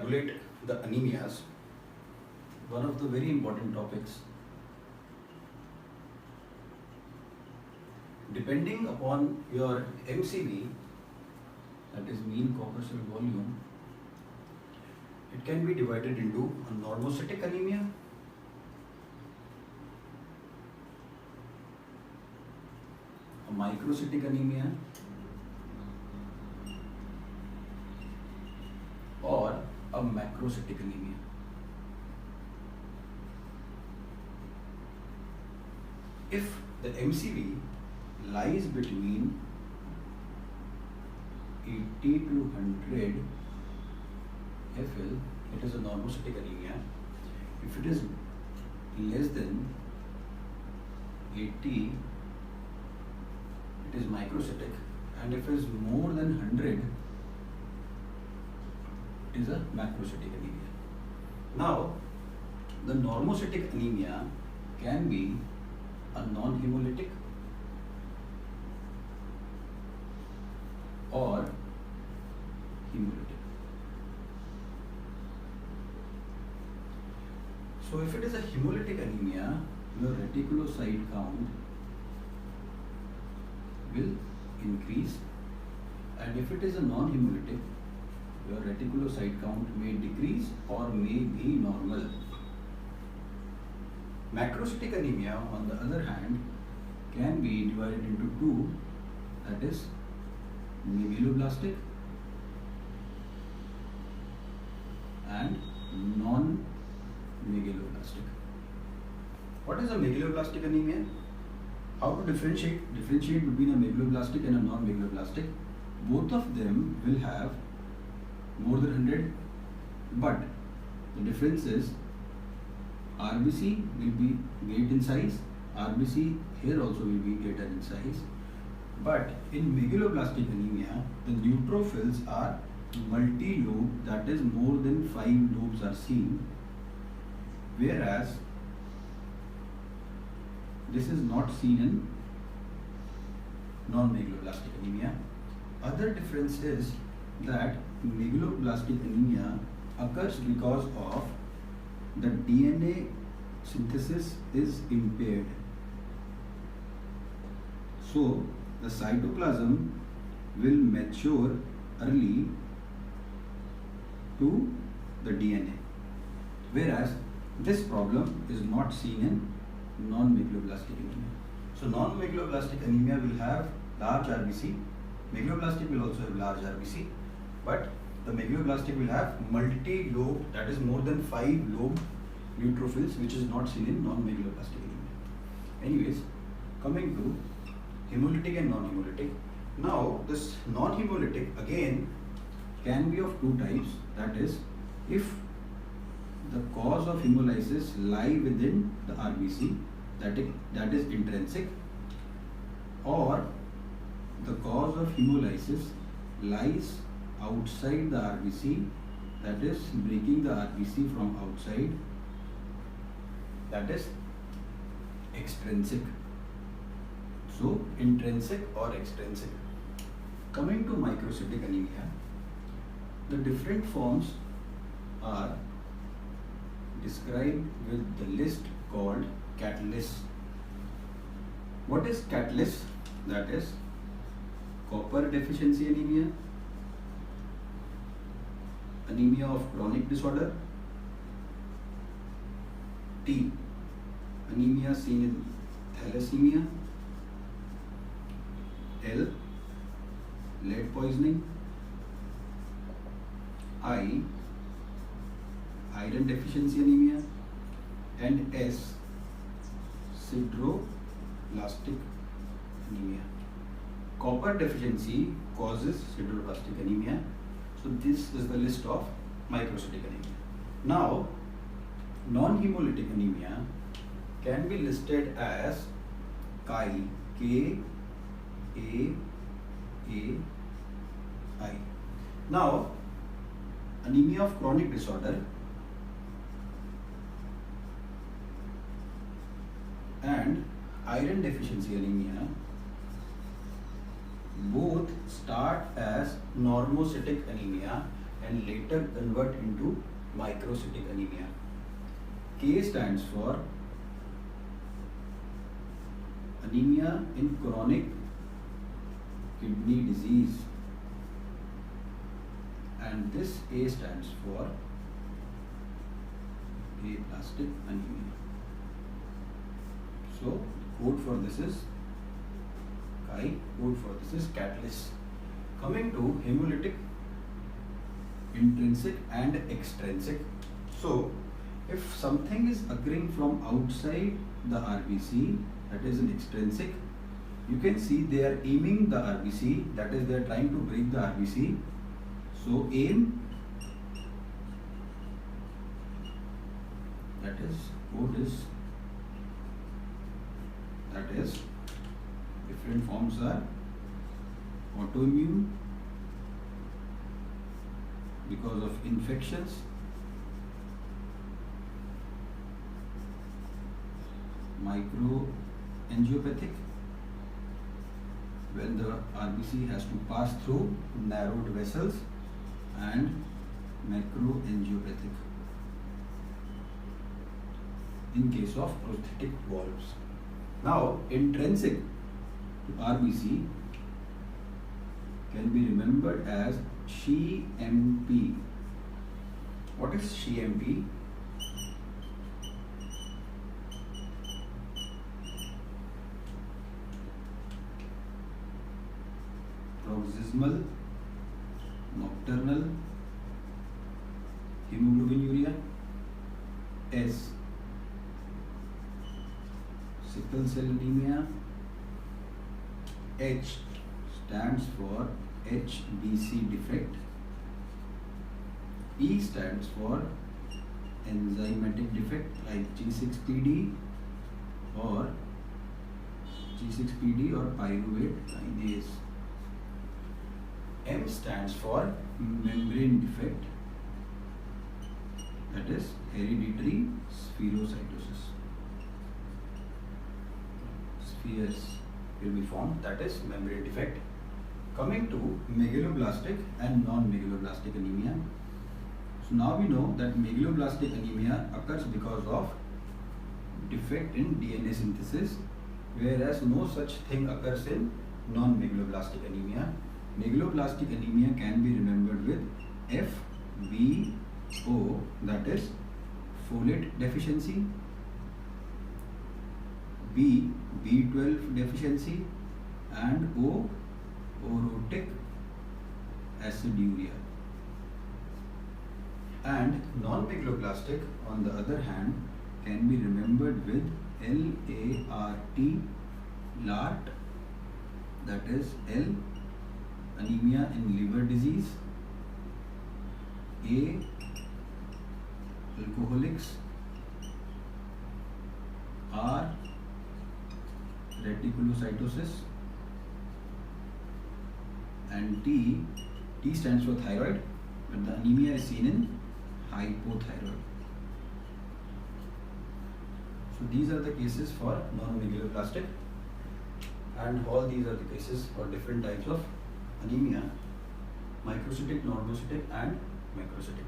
regulate the anemias, one of the very important topics, depending upon your MCV, that is mean copper cell volume, it can be divided into a normocytic anemia, a microcytic anemia, or a macrocytic anemia. If the MCV lies between 80 to 100 FL, it is a normocytic anemia. If it is less than 80, it is microcytic, and if it is more than 100, it is a macrocytic anemia. Now, the normocytic anemia can be a non-hemolytic or hemolytic. So if it is a hemolytic anemia, your reticulocyte count will increase, and if it is a non-hemolytic, your reticulocyte count may decrease or may be normal. Macrocytic anemia, on the other hand, can be divided into two, that is megaloblastic and non-megaloblastic. What is a megaloblastic anemia? How to differentiate between a megaloblastic and a non-megaloblastic? Both of them will have more than 100, but the difference is RBC will be great in size, RBC here also will be greater in size. But in megaloblastic anemia, the neutrophils are multi-lobe, that is more than 5 lobes are seen, whereas this is not seen in non-megaloblastic anemia. Other difference is that megaloblastic anemia occurs because of the DNA synthesis is impaired. So the cytoplasm will mature early to the DNA, whereas this problem is not seen in non-megaloblastic anemia. So non-megaloblastic anemia will have large RBC, megaloblastic will also have large RBC, but the megaloblastic will have multi-lobe, that is more than 5 lobe neutrophils, which is not seen in non-megaloblastic anemia. Anyways, coming to hemolytic and non-hemolytic. Now this non-hemolytic again can be of two types, that is if the cause of hemolysis lie within the RBC, that is intrinsic, or the cause of hemolysis lies outside the RBC, that is breaking the RBC from outside, that is extrinsic. So intrinsic or extrinsic. Coming to microcytic anemia, the different forms are described with the list called catalyst. What is catalyst? That is copper deficiency anemia, anemia of chronic disorder, T, anemia seen in thalassemia, L, lead poisoning, I, iron deficiency anemia, and S, sideroblastic anemia. Copper deficiency causes sideroblastic anemia. So this is the list of microcytic anemia. Now, non-hemolytic anemia can be listed as Chi, K-A-A-I. Now, anemia of chronic disorder and iron deficiency anemia both start as normocytic anemia and later convert into microcytic anemia. K stands for anemia in chronic kidney disease, and this A stands for aplastic anemia. So code for this is Chi, code for this is catalyst. Coming to hemolytic intrinsic and extrinsic. So if something is occurring from outside the RBC, that is an extrinsic, you can see they are aiming the RBC, that is they are trying to break the RBC. So aim, that is code is, that is different forms are autoimmune because of infections, microangiopathic when the RBC has to pass through narrowed vessels, and macroangiopathic in case of prosthetic valves. Now intrinsic to RBC can be remembered as CMP. What is CMP? Paroxysmal nocturnal hemoglobinuria. S, sickle cell anemia. H stands for HBC defect. E stands for enzymatic defect like G6PD or pyruvate kinase. M stands for membrane defect, that is hereditary spherocytosis. Spheres will be formed, that is membrane defect. Coming to megaloblastic and non-megaloblastic anemia. So now we know that megaloblastic anemia occurs because of defect in DNA synthesis, whereas no such thing occurs in non-megaloblastic anemia. Megaloblastic anemia can be remembered with FBO, that is folate deficiency, B, B12 deficiency, and O, orotic aciduria. And non-megaloblastic, on the other hand, can be remembered with LART, that is L, anemia in liver disease, A, alcoholics, R, reticulocytosis, and T stands for thyroid, but the anemia is seen in hypothyroid. So these are the cases for non-megaloblastic, and all these are the cases for different types of anemia: microcytic, normocytic, and macrocytic.